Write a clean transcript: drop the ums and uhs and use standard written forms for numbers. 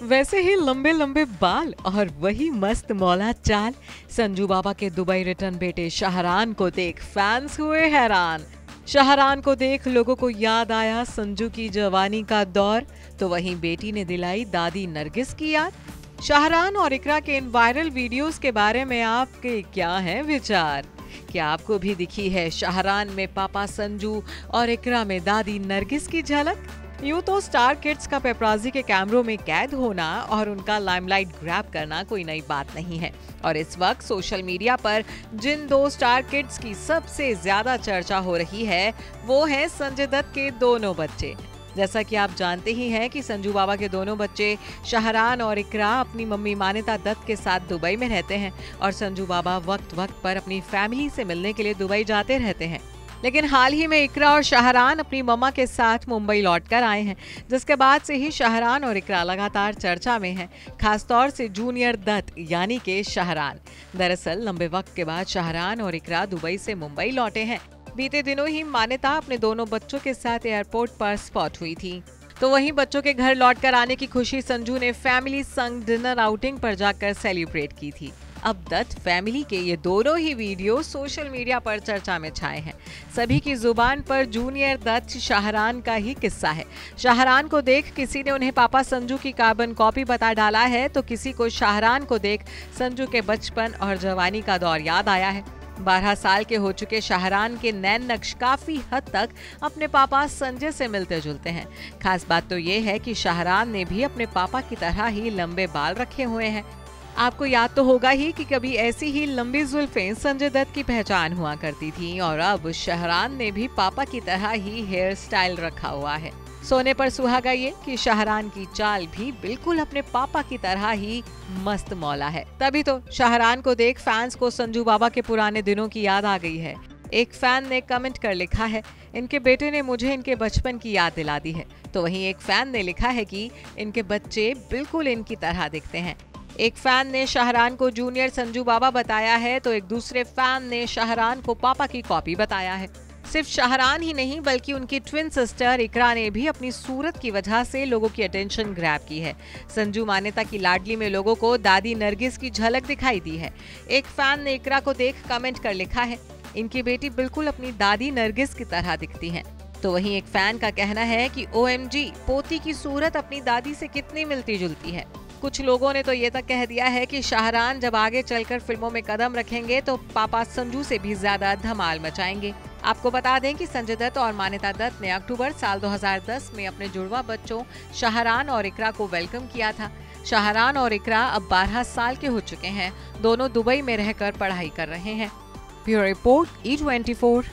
वैसे ही लंबे लंबे बाल और वही मस्त मौला चाल। संजू बाबा के दुबई रिटर्न बेटे शाहरान को देख फैंस हुए हैरान। शाहरान को देख लोगों को याद आया संजू की जवानी का दौर, तो वहीं बेटी ने दिलाई दादी नरगिस की याद। शाहरान और इकरा के इन वायरल वीडियोस के बारे में आपके क्या है विचार? क्या आपको भी दिखी है शाहरान में पापा संजू और इकरा में दादी नरगिस की झलक? यूं तो स्टार किड्स का पेपराजी के कैमरों में कैद होना और उनका लाइमलाइट ग्रैब करना कोई नई बात नहीं है, और इस वक्त सोशल मीडिया पर जिन दो स्टार किड्स की सबसे ज्यादा चर्चा हो रही है वो है संजय दत्त के दोनों बच्चे। जैसा कि आप जानते ही हैं कि संजू बाबा के दोनों बच्चे शाहरान और इकरा अपनी मम्मी मान्यता दत्त के साथ दुबई में रहते हैं, और संजू बाबा वक्त वक्त पर अपनी फैमिली से मिलने के लिए दुबई जाते रहते हैं। लेकिन हाल ही में इकरा और शाहरान अपनी मम्मा के साथ मुंबई लौटकर आए हैं, जिसके बाद से ही शाहरान और इकरा लगातार चर्चा में हैं, खासतौर से जूनियर दत्त यानी के शाहरान। दरअसल लंबे वक्त के बाद शाहरान और इकरा दुबई से मुंबई लौटे हैं। बीते दिनों ही मान्यता अपने दोनों बच्चों के साथ एयरपोर्ट पर स्पॉट हुई थी, तो वहीं बच्चों के घर लौटकर आने की खुशी संजू ने फैमिली संग डिनर आउटिंग पर जाकर सेलिब्रेट की थी। अब दत्त फैमिली के ये दोनों ही वीडियो सोशल मीडिया पर चर्चा में छाए हैं। सभी की जुबान पर जूनियर दत्त शाहरान का ही किस्सा है। शाहरान को देख किसी ने उन्हें पापा संजू की कार्बन कॉपी बता डाला है, तो किसी को शाहरान को देख संजू के बचपन और जवानी का दौर याद आया है। 12 साल के हो चुके शाहरान के नैन नक्श काफी हद तक अपने पापा संजय से मिलते जुलते हैं। खास बात तो ये है कि शाहरान ने भी अपने पापा की तरह ही लंबे बाल रखे हुए हैं। आपको याद तो होगा ही कि कभी ऐसी ही लंबी जुल्फें संजय दत्त की पहचान हुआ करती थी, और अब शाहरान ने भी पापा की तरह ही हेयर स्टाइल रखा हुआ है। सोने पर सुहागा ये कि शाहरान की चाल भी बिल्कुल अपने पापा की तरह ही मस्त मौला है। तभी तो शाहरान को देख फैंस को संजू बाबा के पुराने दिनों की याद आ गई है। एक फैन ने कमेंट कर लिखा है, इनके बेटे ने मुझे इनके बचपन की याद दिला दी है। तो वहीं एक फैन ने लिखा है कि इनके बच्चे बिल्कुल इनकी तरह दिखते हैं। एक फैन ने शाहरान को जूनियर संजू बाबा बताया है, तो एक दूसरे फैन ने शाहरान को पापा की कॉपी बताया है। सिर्फ शाहरान ही नहीं बल्कि उनकी ट्विन सिस्टर इकरा ने भी अपनी सूरत की वजह से लोगों की अटेंशन ग्रैब की है। संजू मान्यता की लाडली में लोगों को दादी नरगिस की झलक दिखाई दी है। एक फैन ने इकरा को देख कमेंट कर लिखा है, इनकी बेटी बिल्कुल अपनी दादी नरगिस की तरह दिखती है। तो वहीं एक फैन का कहना है कि OMG, पोती की सूरत अपनी दादी से कितनी मिलती जुलती है। कुछ लोगों ने तो ये तक कह दिया है कि शाहरान जब आगे चलकर फिल्मों में कदम रखेंगे तो पापा संजू से भी ज्यादा धमाल मचाएंगे। आपको बता दें कि संजय दत्त और मान्यता दत्त ने अक्टूबर साल 2010 में अपने जुड़वा बच्चों शाहरान और इकरा को वेलकम किया था। शाहरान और इकरा अब 12 साल के हो चुके हैं। दोनों दुबई में रहकर पढ़ाई कर रहे हैं। Bureau report E24।